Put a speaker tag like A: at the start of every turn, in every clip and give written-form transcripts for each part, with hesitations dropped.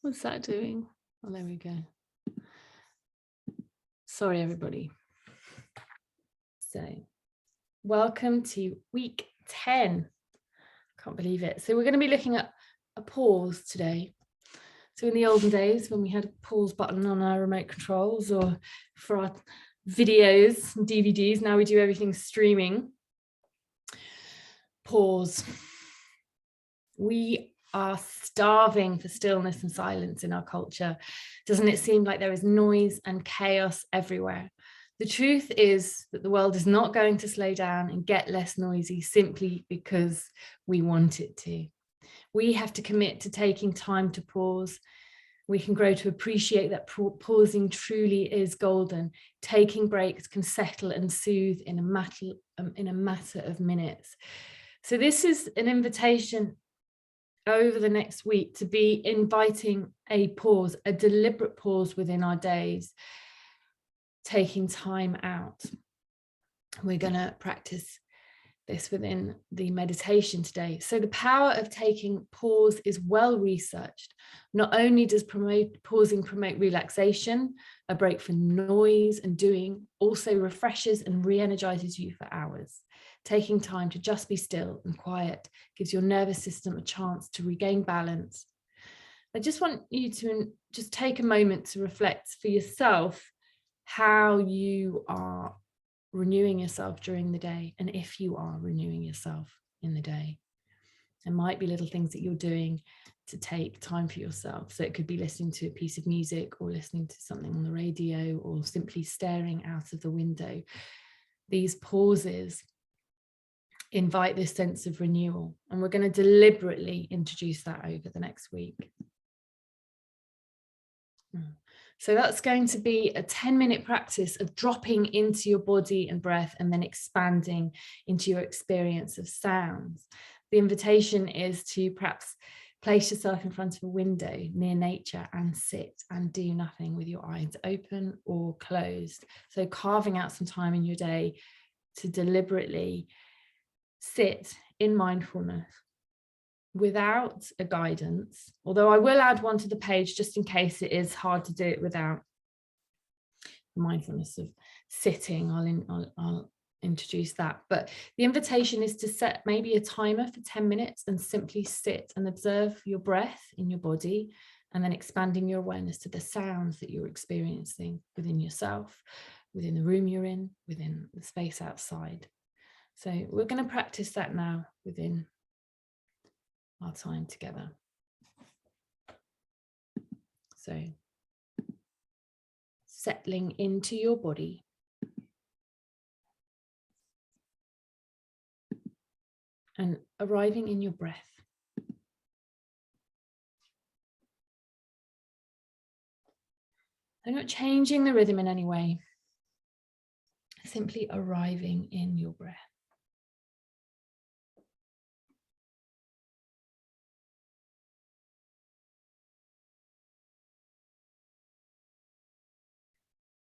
A: What's that doing? Oh, there we go. Sorry, everybody. So, welcome to week 10. Can't believe it. So we're going to be looking at a pause today. So in the olden days, when we had a pause button on our remote controls or for our videos and DVDs, now we do everything streaming. Pause. We are starving for stillness and silence in our culture. Doesn't it seem like there is noise and chaos everywhere? The truth is that the world is not going to slow down and get less noisy simply because we want it to. We have to commit to taking time to pause. We can grow to appreciate that pausing truly is golden. Taking breaks can settle and soothe in a matter of minutes. So this is an invitation over the next week to be inviting a pause, a deliberate pause within our days, taking time out. We're going to practice this within the meditation today. So the power of taking pause is well researched. Not only does pausing promote relaxation, a break from noise and doing, also refreshes and re-energizes you for hours. Taking time to just be still and quiet gives your nervous system a chance to regain balance. I just want you to just take a moment to reflect for yourself how you are renewing yourself during the day, and if you are renewing yourself in the day. There might be little things that you're doing to take time for yourself. So it could be listening to a piece of music or listening to something on the radio or simply staring out of the window. These pauses invite this sense of renewal, and we're going to deliberately introduce that over the next week. So that's going to be a 10-minute practice of dropping into your body and breath and then expanding into your experience of sounds. The invitation is to perhaps place yourself in front of a window near nature and sit and do nothing with your eyes open or closed. So carving out some time in your day to deliberately sit in mindfulness without a guidance, although I will add one to the page just in case it is hard to do it without the mindfulness of sitting. I'll introduce that, but the invitation is to set maybe a timer for 10 minutes and simply sit and observe your breath in your body, and then expanding your awareness to the sounds that you're experiencing within yourself, within the room you're in, within the space outside. So we're going to practice that now within our time together. So settling into your body, and arriving in your breath. They're not changing the rhythm in any way, simply arriving in your breath.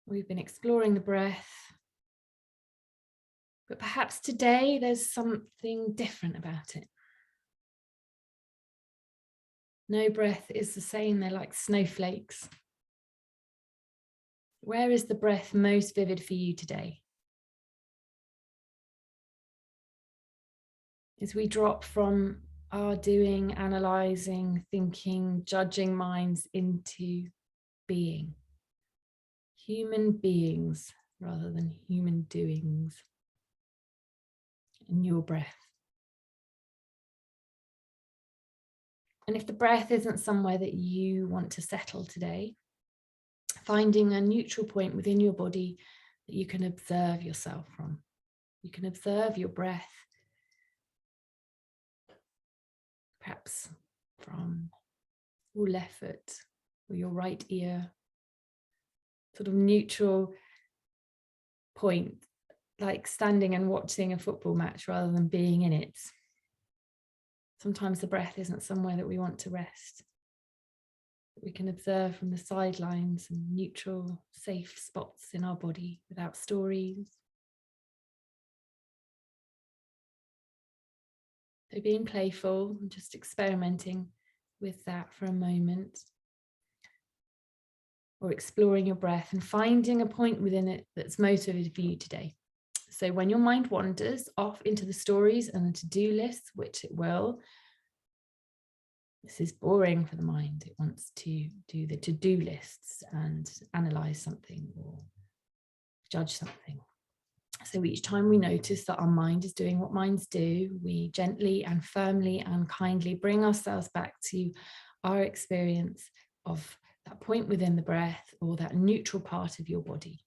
A: We've been exploring the breath, but perhaps today there's something different about it. No breath is the same, they're like snowflakes. Where is the breath most vivid for you today? As we drop from our doing, analyzing, thinking, judging minds into being. Human beings rather than human doings. In your breath. And if the breath isn't somewhere that you want to settle today, finding a neutral point within your body that you can observe yourself from. You can observe your breath, perhaps from your left foot or your right ear, sort of neutral point, like standing and watching a football match rather than being in it. Sometimes the breath isn't somewhere that we want to rest. We can observe from the sidelines and neutral, safe spots in our body without stories. So being playful and just experimenting with that for a moment. or exploring your breath and finding a point within it that's motivated for you today. So when your mind wanders off into the stories and the to-do lists, which it will, this is boring for the mind. It wants to do the to-do lists and analyze something or judge something. So each time we notice that our mind is doing what minds do, we gently and firmly and kindly bring ourselves back to our experience of that point within the breath or that neutral part of your body,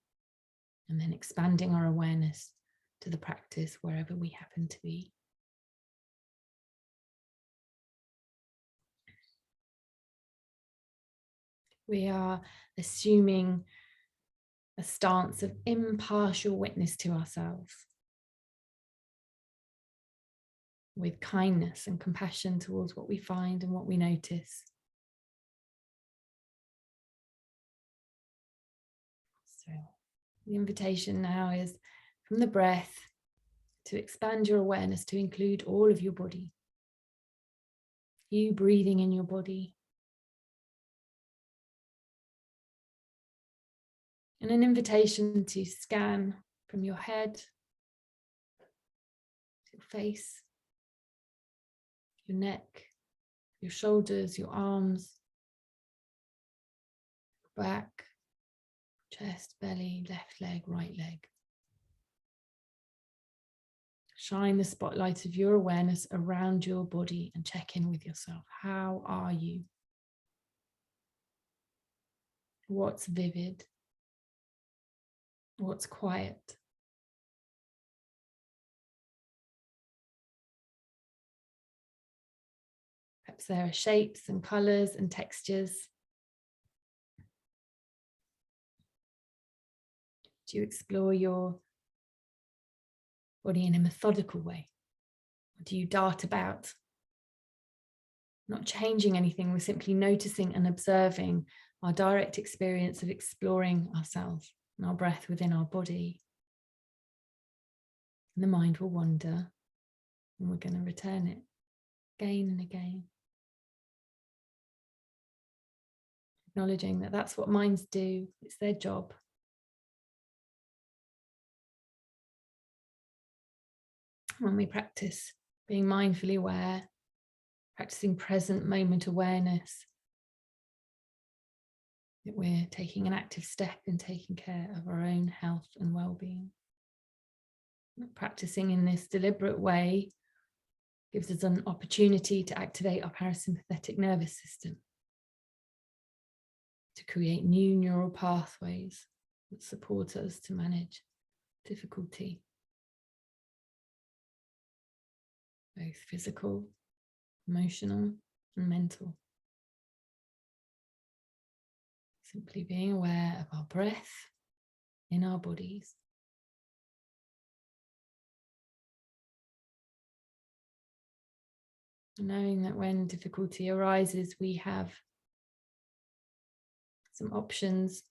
A: and then expanding our awareness to the practice wherever we happen to be. We are assuming a stance of impartial witness to ourselves, with kindness and compassion towards what we find and what we notice. So the invitation now is from the breath to expand your awareness to include all of your body. You breathing in your body. And an invitation to scan from your head, to your face, your neck, your shoulders, your arms, back, chest, belly, left leg, right leg. Shine the spotlight of your awareness around your body and check in with yourself. How are you? What's vivid? What's quiet? Perhaps there are shapes and colors and textures. Do you explore your body in a methodical way? Or do you dart about? Not changing anything, we're simply noticing and observing our direct experience of exploring ourselves and our breath within our body. And the mind will wander, and we're going to return it again and again. Acknowledging that that's what minds do, it's their job. When we practice being mindfully aware, practicing present moment awareness, that we're taking an active step in taking care of our own health and well-being. Practicing in this deliberate way gives us an opportunity to activate our parasympathetic nervous system, to create new neural pathways that support us to manage difficulty, both physical, emotional, and mental. Simply being aware of our breath in our bodies. Knowing that when difficulty arises, we have some options.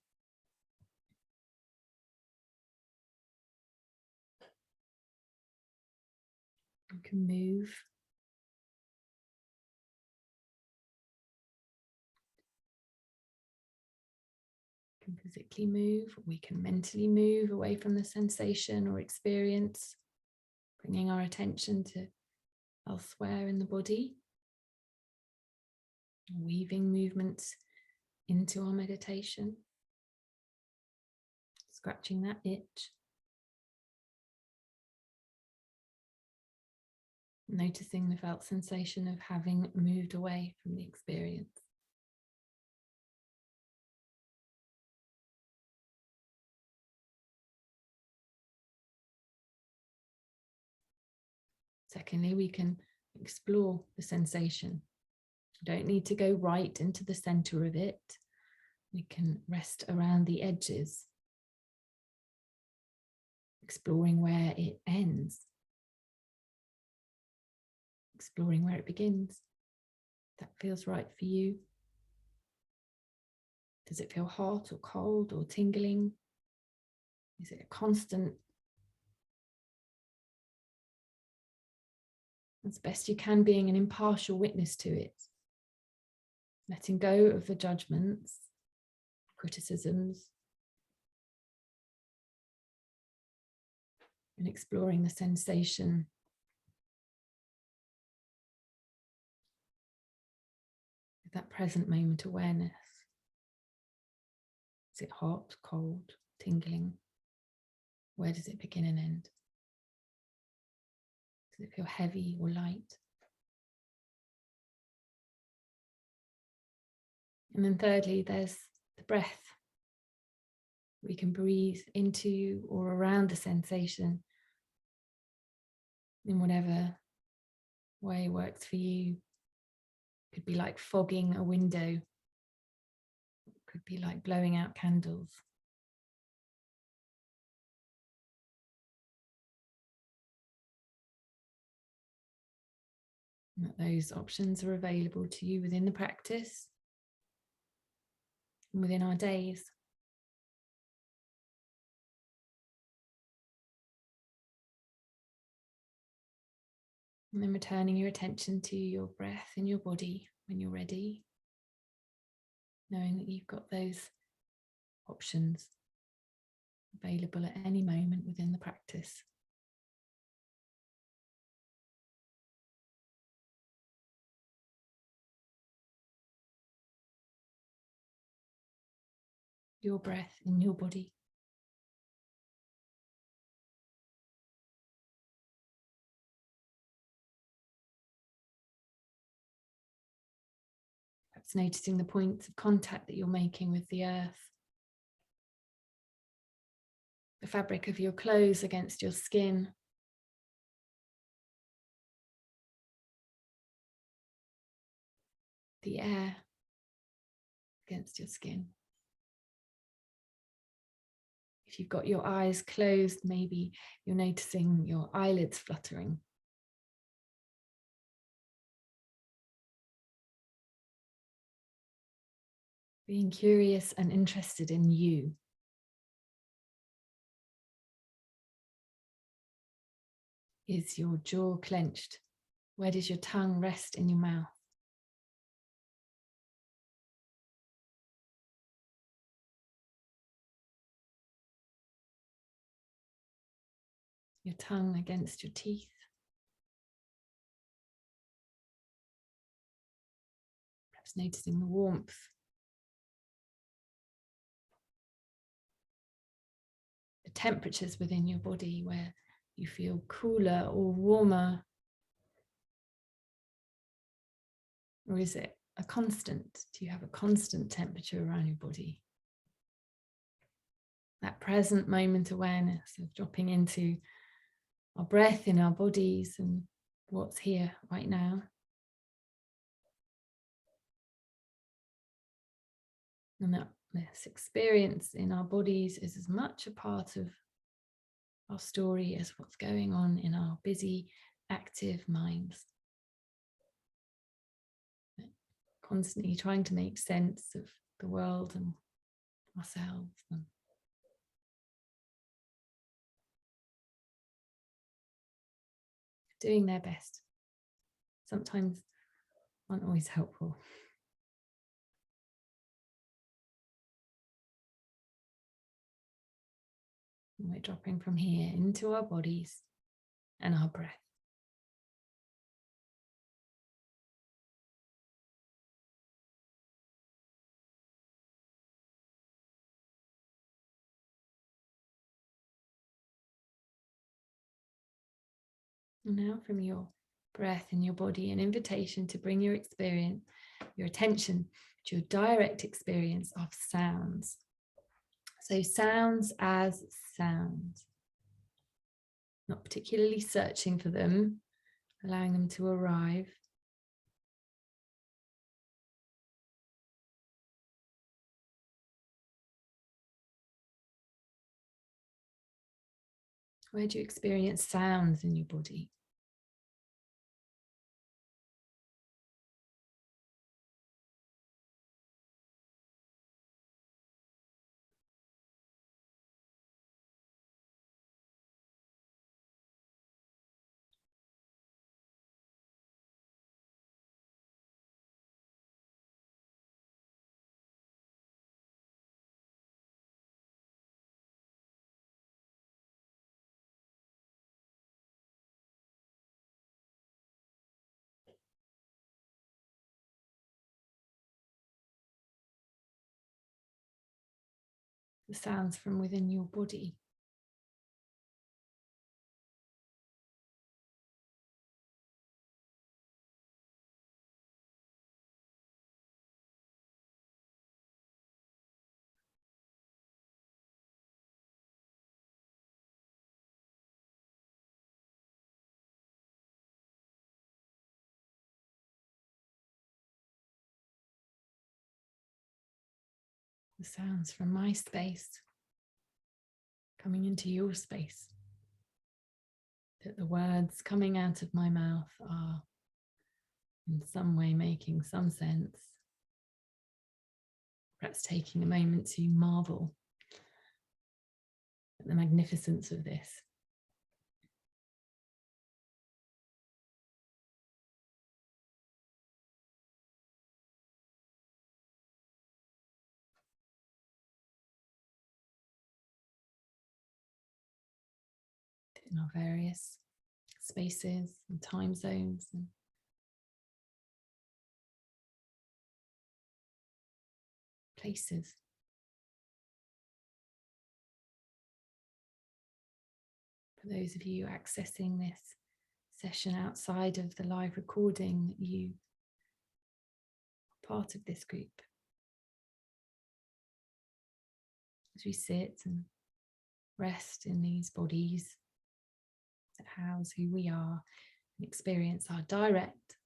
A: We can move. We can physically move. We can mentally move away from the sensation or experience, bringing our attention to elsewhere in the body. Weaving movements into our meditation. Scratching that itch. Noticing the felt sensation of having moved away from the experience. Secondly, we can explore the sensation. We don't need to go right into the center of it. We can rest around the edges, exploring where it ends, exploring where it begins. That feels right for you. Does it feel hot or cold or tingling? Is it a constant? As best you can, being an impartial witness to it. Letting go of the judgments, criticisms, and exploring the sensation with that present moment awareness. Is it hot, cold, tingling? Where does it begin and end? Does it feel heavy or light? And then thirdly, there's the breath. We can breathe into or around the sensation in whatever way works for you. It could be like fogging a window. It could be like blowing out candles. And that those options are available to you within the practice and within our days. And then returning your attention to your breath in your body when you're ready, knowing that you've got those options available at any moment within the practice. Your breath in your body. Perhaps noticing the points of contact that you're making with the earth. The fabric of your clothes against your skin. The air against your skin. If you've got your eyes closed, maybe you're noticing your eyelids fluttering. Being curious and interested in you. Is your jaw clenched? Where does your tongue rest in your mouth? Your tongue against your teeth. Perhaps noticing the warmth. The temperatures within your body where you feel cooler or warmer. Or is it a constant? Do you have a constant temperature around your body? That present moment awareness of dropping into our breath in our bodies and what's here right now. And that this experience in our bodies is as much a part of our story as what's going on in our busy, active minds. Constantly trying to make sense of the world and ourselves. And doing their best. Sometimes aren't always helpful. And we're dropping from here into our bodies and our breath. And now from your breath in your body, an invitation to bring your experience, your attention to your direct experience of sounds. So sounds as sounds. Not particularly searching for them, allowing them to arrive. Where do you experience sounds in your body? the sounds from within your body. The sounds from my space coming into your space. That the words coming out of my mouth are in some way making some sense. Perhaps taking a moment to marvel at the magnificence of this. In our various spaces and time zones and places. For those of you accessing this session outside of the live recording, you are part of this group. As we sit and rest in these bodies that house who we are and experience our direct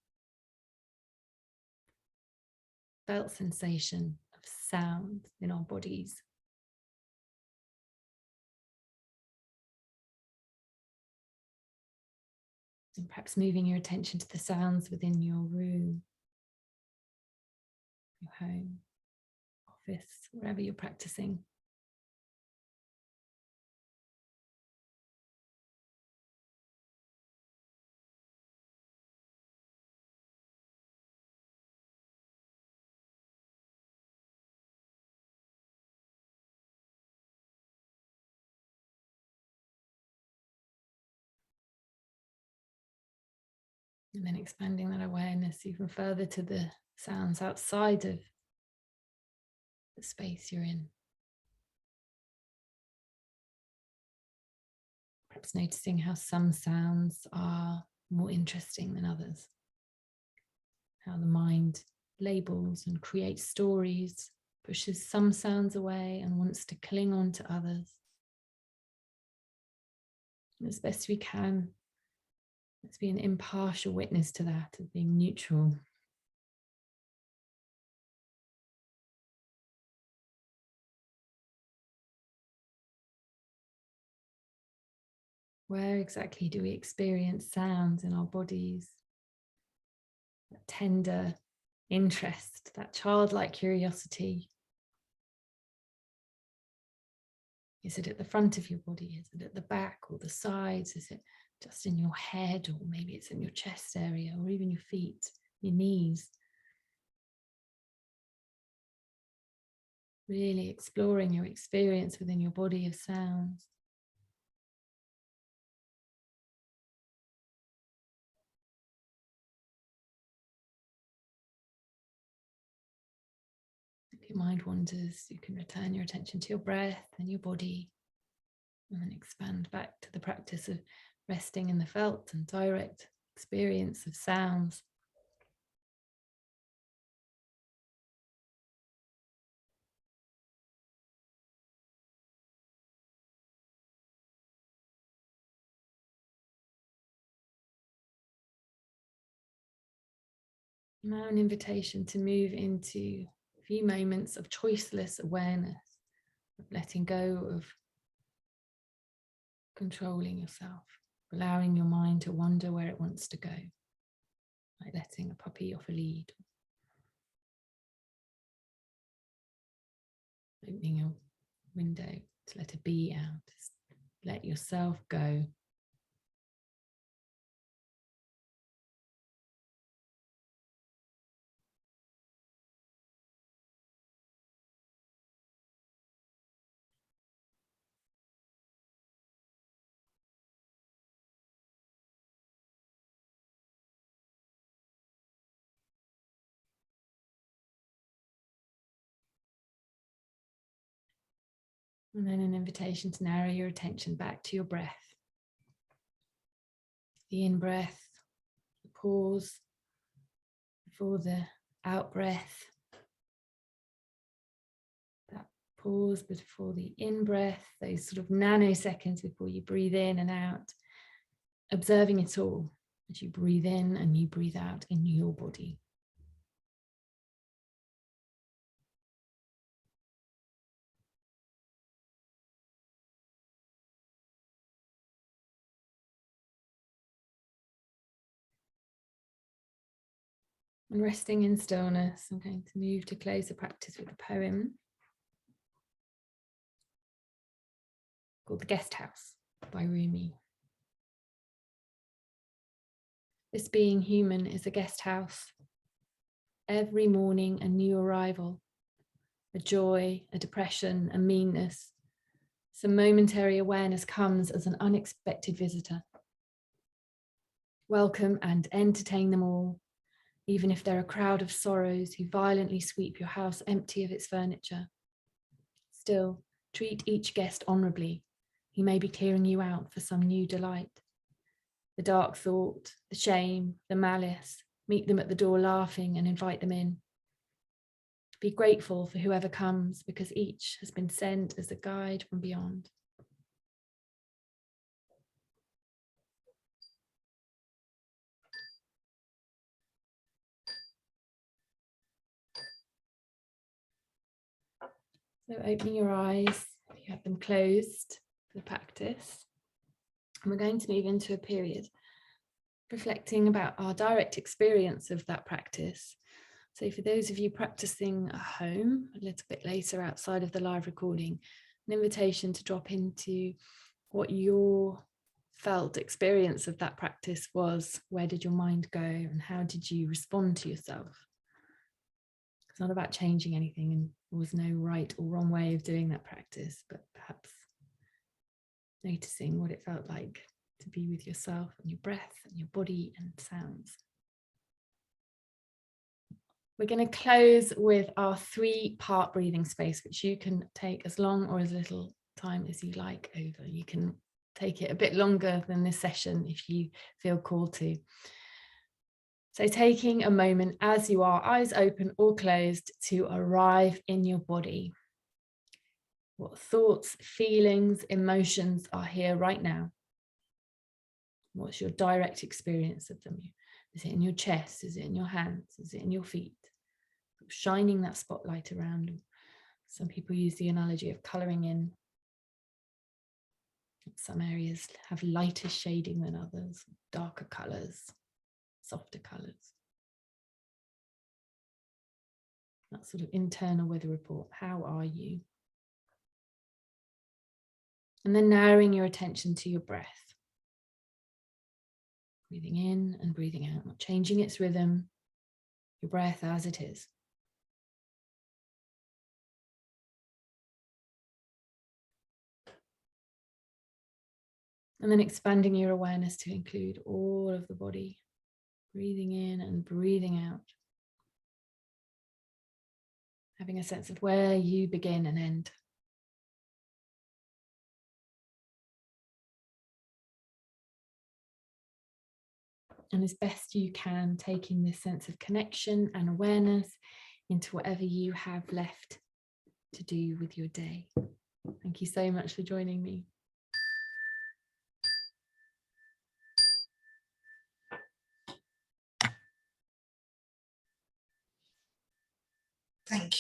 A: felt sensation of sound in our bodies. And perhaps moving your attention to the sounds within your room, your home, office, wherever you're practicing. And then expanding that awareness even further to the sounds outside of the space you're in. Perhaps noticing how some sounds are more interesting than others. How the mind labels and creates stories, pushes some sounds away and wants to cling on to others. And as best we can, let's be an impartial witness to that, of being neutral. Where exactly do we experience sounds in our bodies? That tender interest, that childlike curiosity. Is it at the front of your body? Is it at the back or the sides? Is it just in your head, or maybe it's in your chest area, or even your feet, your knees? Really exploring your experience within your body of sounds. If your mind wanders, you can return your attention to your breath and your body, and then expand back to the practice of resting in the felt and direct experience of sounds. Now an invitation to move into a few moments of choiceless awareness, of letting go of controlling yourself, allowing your mind to wander where it wants to go, like letting a puppy off a lead, opening a window to let a bee out. Just let yourself go. And then an invitation to narrow your attention back to your breath. The in-breath, the pause before the out-breath. That pause before the in-breath, those sort of nanoseconds before you breathe in and out. Observing it all as you breathe in and you breathe out in your body. And resting in stillness, I'm going to move to close the practice with a poem called The Guest House by Rumi. This being human is a guest house. Every morning a new arrival, a joy, a depression, a meanness. Some momentary awareness comes as an unexpected visitor. Welcome and entertain them all, even if they're a crowd of sorrows who violently sweep your house empty of its furniture. Still, treat each guest honourably. He may be clearing you out for some new delight. The dark thought, the shame, the malice, meet them at the door laughing and invite them in. Be grateful for whoever comes, because each has been sent as a guide from beyond. So opening your eyes, if you have them closed for the practice. And we're going to move into a period reflecting about our direct experience of that practice. So for those of you practicing at home, a little bit later outside of the live recording, an invitation to drop into what your felt experience of that practice was. Where did your mind go and how did you respond to yourself? It's not about changing anything, and there was no right or wrong way of doing that practice, but perhaps noticing what it felt like to be with yourself and your breath and your body and sounds. We're going to close with our 3-part breathing space, which you can take as long or as little time as you like over. You can take it a bit longer than this session if you feel called to. So taking a moment as you are, eyes open or closed, to arrive in your body. What thoughts, feelings, emotions are here right now? What's your direct experience of them? Is it in your chest? Is it in your hands? Is it in your feet? Shining that spotlight around. Some people use the analogy of colouring in. Some areas have lighter shading than others, darker colours, softer colours. That sort of internal weather report. How are you? And then narrowing your attention to your breath. Breathing in and breathing out, not changing its rhythm. Your breath as it is. And then expanding your awareness to include all of the body. Breathing in and breathing out. Having a sense of where you begin and end. And as best you can, taking this sense of connection and awareness into whatever you have left to do with your day. Thank you so much for joining me.
B: Thank you.